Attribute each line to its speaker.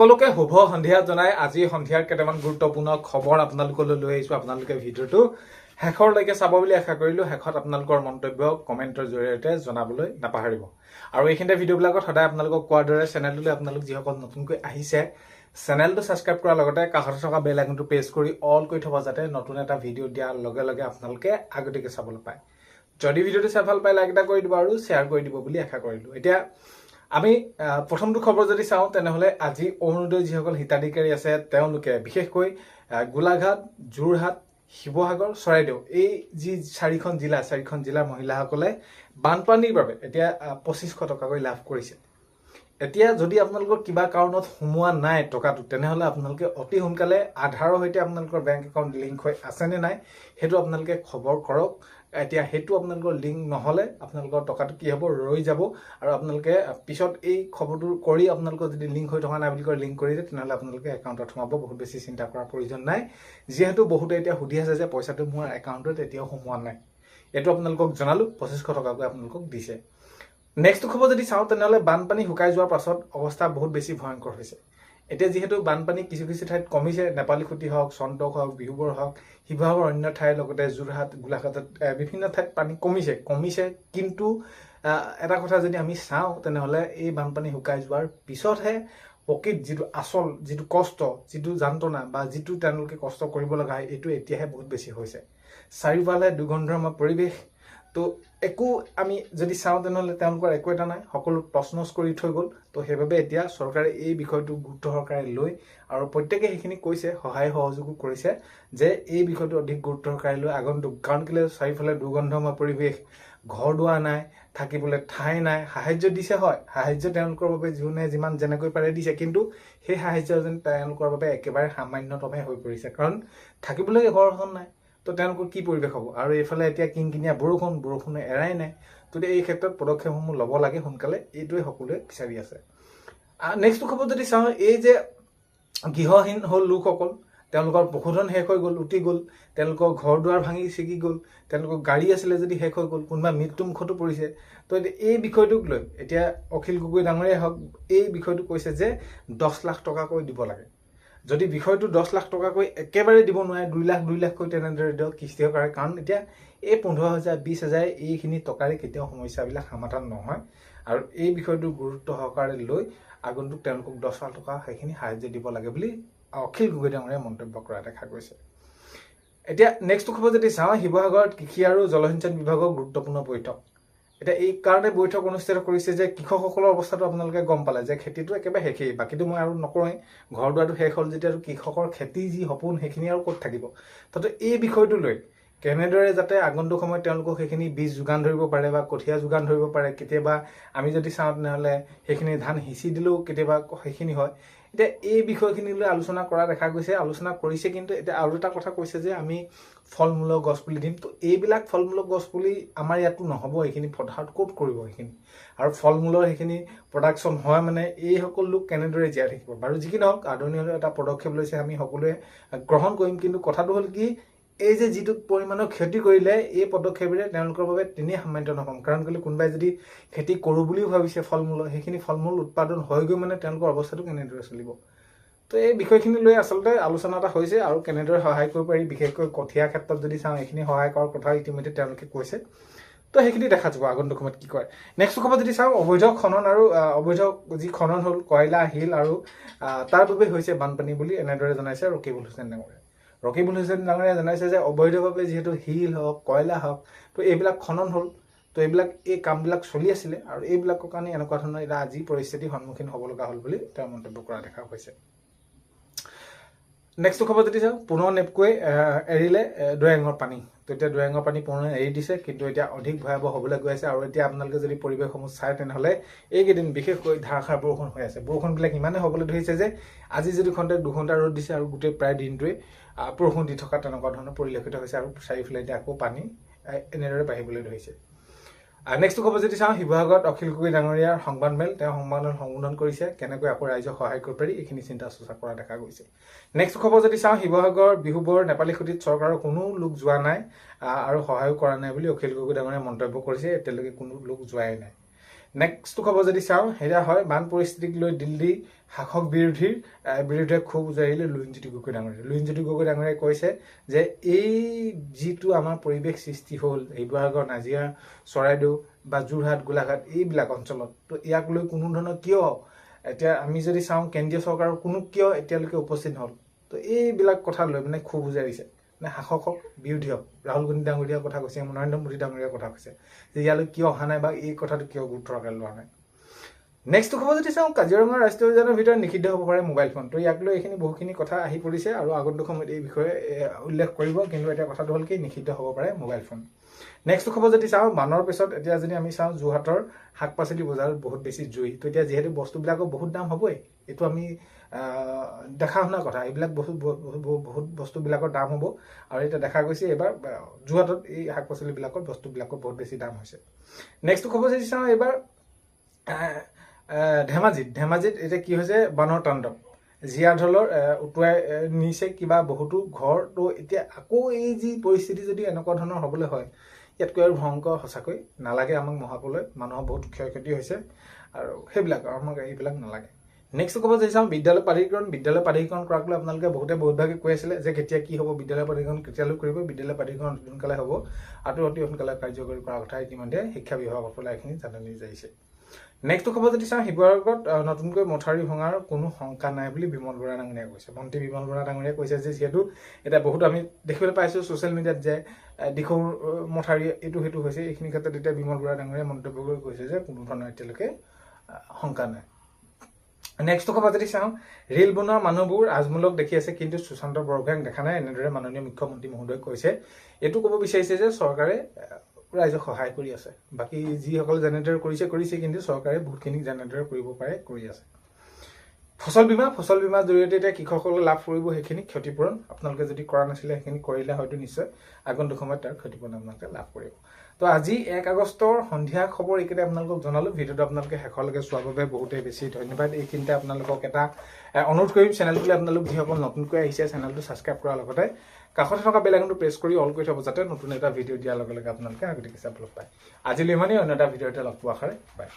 Speaker 1: সকলোকে শুভ সন্ধিয়া জনাই আজি সন্ধিয়াৰ কেইটামান গুৰুত্বপূৰ্ণ খবৰ আপোনালোকলৈ লৈ আহিছো। আপোনালোকে ভিডিঅ'টো শেষৰলৈকে চাব বুলি আশা কৰিলো। শেষত আপোনালোকৰ মন্তব্য কমেণ্টৰ জৰিয়তে জনাবলৈ নাপাহৰিব। আৰু এইখিনিতে ভিডিঅ'বিলাকত সদায় আপোনালোকক কোৱাৰ দৰে চেনেলটোলৈ আপোনালোক যিসকল নতুনকৈ আহিছে চেনেলটো ছাবস্ক্ৰাইব কৰাৰ লগতে কাষত থকা বেল আইকনটো প্ৰেছ কৰি অল কৰি থব, যাতে নতুন এটা ভিডিঅ' দিয়াৰ লগে লগে আপোনালোকে আগতীয়াকৈ চাবলৈ পায়। যদি ভিডিঅ'টো চাই ভাল পায় লাইক এটা কৰি দিব আৰু শ্বেয়াৰ কৰি দিব বুলি আশা কৰিলো। এতিয়া আমি প্ৰথমটো খবৰ যদি চাওঁ তেনেহ'লে আজি অৰুণোদয় যিসকল হিতাধিকাৰী আছে তেওঁলোকে বিশেষকৈ গোলাঘাট, যোৰহাট, শিৱসাগৰ, চৰাইদেউ এই যি চাৰিখন জিলাৰ মহিলাসকলে বানপানীৰ বাবে এতিয়া 2500 টকাকৈ লাভ কৰিছে। এতিয়া যদি আপোনালোকৰ কিবা কাৰণত সোমোৱা নাই টকাটো, তেনেহ'লে আপোনালোকে অতি সোনকালে আধাৰৰ সৈতে আপোনালোকৰ বেংক একাউণ্ট লিংক হৈ আছেনে নাই সেইটো আপোনালোকে খবৰ কৰক। এতিয়া সেইটো আপোনালোকৰ লিংক নহ'লে আপোনালোকৰ টকাটো কি হ'ব, ৰৈ যাব। আৰু আপোনালোকে পিছত এই খবৰটো কৰি আপোনালোকৰ যদি লিংক হৈ থকা নাই বুলি কয় লিংক কৰি দিয়ে, তেনেহ'লে আপোনালোকে একাউণ্টত সোমাব। বহুত বেছি চিন্তা কৰাৰ প্ৰয়োজন নাই, যিহেতু বহুতে এতিয়া সুধি আছে যে পইচাটো মোৰ একাউণ্টত এতিয়াও সোমোৱা নাই। এইটো আপোনালোকক জনালোঁ, 2500 টকাকৈ আপোনালোকক দিছে। নেক্সট খবৰ যদি চাওঁ তেনেহ'লে বানপানী শুকাই যোৱাৰ পাছত অৱস্থা বহুত বেছি ভয়ংকৰ হৈছে। এতিয়া যিহেতু বানপানী কিছু কিছু ঠাইত কমিছে, নেপালীখুটি হওক, চন্তক হওক, বিহুবৰ হওক, শিৱসাগৰ অন্য ঠাইৰ লগতে যোৰহাট, গোলাঘাটত বিভিন্ন ঠাইত পানী কমিছে। কিন্তু এটা কথা যদি আমি চাওঁ তেনেহ'লে এই বানপানী শুকাই যোৱাৰ পিছতহে প্ৰকৃত যিটো আচল যিটো কষ্ট, যিটো যন্ত্ৰণা বা যিটো তেওঁলোকে কষ্ট কৰিব লগা হয়, এইটো এতিয়াহে বহুত বেছি হৈছে। চাৰিওফালে দুৰ্গন্ধময় পৰিৱেশ। তো একো আমি যদি চাওঁ তেনেহ'লে তেওঁলোকৰ একো এটা নাই, সকলো তছনছ কৰি থৈ গ'ল। তো সেইবাবে এতিয়া চৰকাৰে এই বিষয়টো গুৰুত্ব সহকাৰে লৈ আৰু প্ৰত্যেকে সেইখিনি কৈছে, সহায় সহযোগো কৰিছে যে এই বিষয়টো অধিক গুৰুত্ব সহকাৰে লৈ আগন্তুক, কাৰণ কেলৈ চাৰিওফালে দুৰ্গন্ধময় পৰিৱেশ, ঘৰ দুৱাৰ নাই, থাকিবলৈ ঠাই নাই। সাহায্য দিছে হয়, সাহায্য তেওঁলোকৰ বাবে যোনে যিমান যেনেকৈ পাৰে দিছে, কিন্তু সেই সাহায্য যেন তেওঁলোকৰ বাবে একেবাৰে সামান্যতমে হৈ পৰিছে, কাৰণ থাকিবলৈ ঘৰ এখন নাই। তো তেওঁলোকৰ কি পৰিৱেশ হ'ব। আৰু এইফালে এতিয়া কিনকিনীয়া বৰষুণে এৰাই নাই। গতিকে এই ক্ষেত্ৰত পদক্ষেপসমূহ ল'ব লাগে সোনকালে, এইটোৱে সকলোৱে বিচাৰি আছে। নেক্সট খবৰ যদি চাওঁ, এই যে গৃহহীন হ'ল লোকসকল, তেওঁলোকৰ পশুধন শেষ হৈ গ'ল, উটি গ'ল, তেওঁলোকৰ ঘৰ দুৱাৰ ভাঙি ছিগি গ'ল, তেওঁলোকৰ গাড়ী আছিলে যদি শেষ হৈ গ'ল, কোনোবা মৃত্যুমুখতো পৰিছে। তো এই বিষয়টোক লৈ এতিয়া অখিল গগৈ ডাঙৰীয়াই হওক এই বিষয়টো কৈছে যে 10 লাখ টকাকৈ দিব লাগে। যদি বিষয়টো 10 লাখ টকাকৈ একেবাৰে দিব নোৱাৰে, 2 লাখকৈ তেনেদৰে দিয়ক, কিস্তি সহকাৰে। কাৰণ এতিয়া এই 15,000 20,000 এইখিনি টকাৰে কেতিয়াও সমস্যাবিলাক সমাধান নহয়। আৰু এই বিষয়টো গুৰুত্ব সহকাৰে লৈ আগন্তুক তেওঁলোকক 10 লাখ টকা সেইখিনি সাহায্য দিব লাগে বুলি অখিল গগৈ ডাঙৰীয়াই মন্তব্য কৰা দেখা গৈছে। এতিয়া নেক্সট খবৰ যদি চাওঁ, শিৱসাগৰত কৃষি আৰু জলসিঞ্চন বিভাগৰ গুৰুত্বপূৰ্ণ বৈঠক। এতিয়া এই কাৰণে বৈঠক অনুষ্ঠিত কৰিছে যে কৃষকসকলৰ অৱস্থাটো আপোনালোকে গম পালে যে খেতিটো একেবাৰে শেষেই, বাকীটো মই আৰু নকৰোঁৱেই, ঘৰ দুৱাৰটো শেষ হ'ল যেতিয়া কৃষকৰ খেতি যি সপোন সেইখিনি আৰু ক'ত থাকিব। তাতে এই বিষয়টো লৈ কেনেদৰে যাতে আগন্তুক সময়ত তেওঁলোকক সেইখিনি বীজ যোগান ধৰিব পাৰে বা কঠীয়া যোগান ধৰিব পাৰে। কেতিয়াবা আমি যদি চাওঁ তেনেহ'লে সেইখিনি ধান সিঁচি দিলেও কেতিয়াবা সেইখিনি হয়। এতিয়া এই বিষয়খিনি লৈ আলোচনা কৰা দেখা গৈছে, আলোচনা কৰিছে। কিন্তু এতিয়া আৰু এটা কথা কৈছে যে আমি ফল মূলৰ গছ পুলি দিম। তো এইবিলাক ফল মূলৰ গছ পুলি আমাৰ ইয়াতো নহ'ব, এইখিনি পথাৰত ক'ত কৰিব সেইখিনি। আৰু ফল মূলৰ সেইখিনি প্ৰডাকশ্যন হয় মানে এই সকলো লোক কেনেদৰে জীয়াই থাকিব। বাৰু যি কি নহওক, আদৰণীয় এটা পদক্ষেপ লৈছে, আমি সকলোৱে গ্ৰহণ কৰিম। কিন্তু কথাটো হ'ল কি, এই যে যিটো পৰিমাণৰ খেতি কৰিলে এই পদক্ষেপেৰে তেওঁলোকৰ বাবে তেনেই সামান্য নহ'ম। কাৰণ কেলৈ কোনোবাই যদি খেতি কৰোঁ বুলিও ভাবিছে ফল মূলৰ, সেইখিনি ফল মূল উৎপাদন হয়গৈ মানে তেওঁলোকৰ অৱস্থাটো কেনেদৰে চলিব। তো এই বিষয়খিনি লৈ আচলতে আলোচনা এটা হৈছে আৰু কেনেদৰে সহায় কৰিব পাৰি, বিশেষকৈ কঠীয়া ক্ষেত্ৰত যদি চাওঁ এইখিনি সহায় কৰাৰ কথা ইতিমধ্যে তেওঁলোকে কৈছে। তো সেইখিনি দেখা যাব আগন্তুক সময়ত কি কৰে। নেক্সট খবৰ যদি চাওঁ, অবৈধ খনন আৰু অবৈধ যি খনন হ'ল কয়লা, শিল আৰু তাৰ বাবে হৈছে বানপানী বুলি এনেদৰে জনাইছে ৰকিবুল হুছেইন ডাঙৰীয়াই। ৰকিবুল হুছেইন ডাঙৰীয়াই জনাইছে যে অবৈধভাৱে যিহেতু শিল হওক, কয়লা হওক, তো এইবিলাক খনন হ'ল। তো এই কামবিলাক চলি আছিলে আৰু এইবিলাকৰ কাৰণে এনেকুৱা ধৰণৰ এটা আজি পৰিস্থিতিৰ সন্মুখীন হ'ব লগা হ'ল বুলি তেওঁ মন্তব্য কৰা দেখা গৈছে। নেক্সট খবৰ যদি চাওঁ, পুনৰ নেপকৈ এৰিলে দৈয়াঙৰ পানী। তো এতিয়া দৈয়াঙৰ পানী পুনৰ এৰি দিছে, কিন্তু এতিয়া অধিক ভয়াৱহ হ'বলৈ গৈ আছে। আৰু এতিয়া আপোনালোকে যদি পৰিৱেশসমূহ চায় তেনেহ'লে এইকেইদিন বিশেষকৈ ধাৰাসাৰ বৰষুণ হৈ আছে। বৰষুণবিলাক ইমানেই হ'বলৈ ধৰিছে যে আজি যদি ঘণ্টা 2 ঘণ্টা ৰ'দ দিছে আৰু গোটেই প্ৰায় দিনটোৱে বৰষুণ দি থকা তেনেকুৱা ধৰণৰ পৰিলক্ষিত হৈছে। আৰু চাৰিওফালে এতিয়া আকৌ পানী এনেদৰে বাঢ়িবলৈ ধৰিছে। নেক্সট খবৰ যদি চাওঁ, শিৱসাগৰত অখিল গগৈ ডাঙৰীয়াৰ সংবাদমেল, তেওঁ সংবাদমেল সম্বোধন কৰিছে, কেনেকৈ আকৌ ৰাইজক সহায় কৰিব পাৰি এইখিনি চিন্তা চৰ্চা কৰা দেখা গৈছে। নেক্সট খবৰ যদি চাওঁ, শিৱসাগৰ বিহুবৰ নেপালীখুটিত চৰকাৰৰ কোনো লোক যোৱা নাই আৰু সহায়ো কৰা নাই বুলি অখিল গগৈ ডাঙৰীয়াই মন্তব্য কৰিছে। এতিয়ালৈকে কোনো লোক যোৱাই নাই। নেক্সট খবৰ যদি চাওঁ সেয়া হয় বান পৰিস্থিতিক লৈ দিল্লী শাসক বিৰোধে ক্ষোভ উজাৰিলে লুৰিণজ্যোতি গগৈ ডাঙৰীয়া। লুৰিণজ্যোতি গগৈ ডাঙৰীয়াই কৈছে যে এই যিটো আমাৰ পৰিৱেশ সৃষ্টি হ'ল শিৱসাগৰ, নাজিৰা, চৰাইদেউ বা যোৰহাট, গোলাঘাট এইবিলাক অঞ্চলত, তো ইয়াক লৈ কোনো ধৰণৰ কিয় এতিয়া আমি যদি চাওঁ কেন্দ্ৰীয় চৰকাৰৰ কোনো কিয় এতিয়ালৈকে উপস্থিত নহ'ল, তো এইবিলাক কথা লৈ মানে ক্ষোভ উজাৰিছে। মানে শাসক হওক বিৰোধী হওক, ৰাহুল গান্ধী ডাঙৰীয়াৰ কথা কৈছে, নৰেন্দ্ৰ মোদী ডাঙৰীয়াৰ কথা কৈছে যে ইয়ালৈ কিয় অহা নাই বা এই কথাটো কিয় গুৰুত্বৰ আকাৰে লোৱা নাই। নেক্সট খবৰ যদি চাওঁ কাজিৰঙা ৰাষ্ট্ৰীয় উদ্যানৰ ভিতৰত নিষিদ্ধ হ'ব পাৰে মোবাইল ফোন। তো ইয়াক লৈ এইখিনি বহুখিনি কথা আহি পৰিছে আৰু আগন্তুক সময়ত এই বিষয়ে উল্লেখ কৰিব, কিন্তু এতিয়া কথাটো হ'ল কি নিষিদ্ধ হ'ব পাৰে মোবাইল ফোন। নেক্সট খবৰ যদি চাওঁ বানৰ পিছত এতিয়া যদি আমি চাওঁ যোৰহাটৰ শাক পাচলি বজাৰত বহুত বেছি জুই। তো এতিয়া যিহেতু বস্তুবিলাকৰ বহুত দাম হ'বই, এইটো আমি দেখা শুনা কথা, এইবিলাক বহুত বস্তুবিলাকৰ দাম হ'ব আৰু এতিয়া দেখা গৈছে এইবাৰ যোৰহাটত এই শাক পাচলিবিলাকৰ বস্তুবিলাকৰ বহুত বেছি দাম হৈছে। নেক্সট খবৰ যদি চাওঁ এইবাৰ ধেমাজিত এতিয়া কি হৈছে বানৰ তাণ্ডৱ। জীয়াঢলৰ উটুৱাই নিছে কিবা বহুতো ঘৰ। তো এতিয়া আকৌ এই যি পৰিস্থিতি যদি এনেকুৱা ধৰণৰ হ'বলৈ হয়, ইয়াতকৈ আৰু ভয়ংকৰ সঁচাকৈ নালাগে আমাক মহাবলৈ। মানুহৰ বহুত ক্ষয়ক্ষতি হৈছে আৰু সেইবিলাক আমাক এইবিলাক নালাগে। নেক্সট খবৰ যদি চাওঁ বিদ্যালয় প্ৰাধিকৰণ কৰাক লৈ আপোনালোকে বহুতভাগে কৈ আছিলে যে কেতিয়া কি হ'ব, বিদ্যালয় প্ৰাধিকৰণ কেতিয়ালৈ কৰিব, বিদ্যালয় প্ৰাধিকৰণ সোনকালে হ'ব আৰু অতি সোনকালে কাৰ্যকৰী কৰাৰ কথা ইতিমধ্যে শিক্ষা বিভাগৰ পৰা এইখিনি জাননী যাইছে। নেক্সট খবৰ যদি চাওঁ শিৱসাগৰত নতুনকৈ মথাউৰি ভঙাৰ কোনো শংকা নাই বুলি বিমল বৰা ডাঙৰীয়াই কৈছে। মন্ত্ৰী বিমল বৰা ডাঙৰীয়াই কৈছে যে যিহেতু এতিয়া বহুত আমি দেখিবলৈ পাইছোঁ ছ'চিয়েল মিডিয়াত যে দিখৌ মথাউৰি এইটো সেইটো হৈছে, এইখিনি ক্ষেত্ৰত এতিয়া বিমল বৰা ডাঙৰীয়াই মন্তব্য কৰি কৈছে যে কোনো ধৰণৰ এতিয়ালৈকে শংকা নাই। নেক্সট খবৰ যদি চাওঁ ৰেল বনোৱা মানুহবোৰ আজমূলক দেখি আছে কিন্তু সুশান্ত বৰগোহাঁইক দেখা নাই, এনেদৰে মাননীয় মুখ্যমন্ত্ৰী মহোদয়ে কৈছে। এইটো ক'ব বিচাৰিছে যে চৰকাৰে ৰাইজক সহায় কৰি আছে, বাকী যিসকলে যেনেদৰে কৰিছে কিন্তু চৰকাৰে বহুতখিনি যেনেদৰে কৰিব পাৰে কৰি আছে। ফচল বীমাৰ জৰিয়তে এতিয়া কৃষকসকলে লাভ কৰিব সেইখিনি ক্ষতিপূৰণ। আপোনালোকে যদি কৰা নাছিলে সেইখিনি কৰিলে হয়তো নিশ্চয় আগন্তুক সময়ত তাৰ ক্ষতিপূৰণ আপোনালোকে লাভ কৰিব। তো আজি 1 আগষ্টৰ সন্ধিয়া খবৰ এইকেইটা আপোনালোকক জনালোঁ। ভিডিঅ'টো আপোনালোকে শেষলৈকে চোৱাৰ বাবে বহুতেই বেছি ধন্যবাদ। এইখিনিতে আপোনালোকক এটা অনুৰোধ কৰিম, চেনেলটোলৈ আপোনালোক যিসকল নতুনকৈ আহিছে চেনেলটো ছাবস্ক্ৰাইব কৰাৰ লগতে কাষতে থকা বেল আইকনটো প্ৰেছ কৰি অল কৰি থ'ব, যাতে নতুন এটা ভিডিঅ' দিয়াৰ লগে লগে আপোনালোকে আগতীয়াকৈ চাবলৈ পায়। আজিলৈ ইমানেই, অন্য এটা ভিডিঅ'তে লগ পোৱাৰ আশাৰে বাই।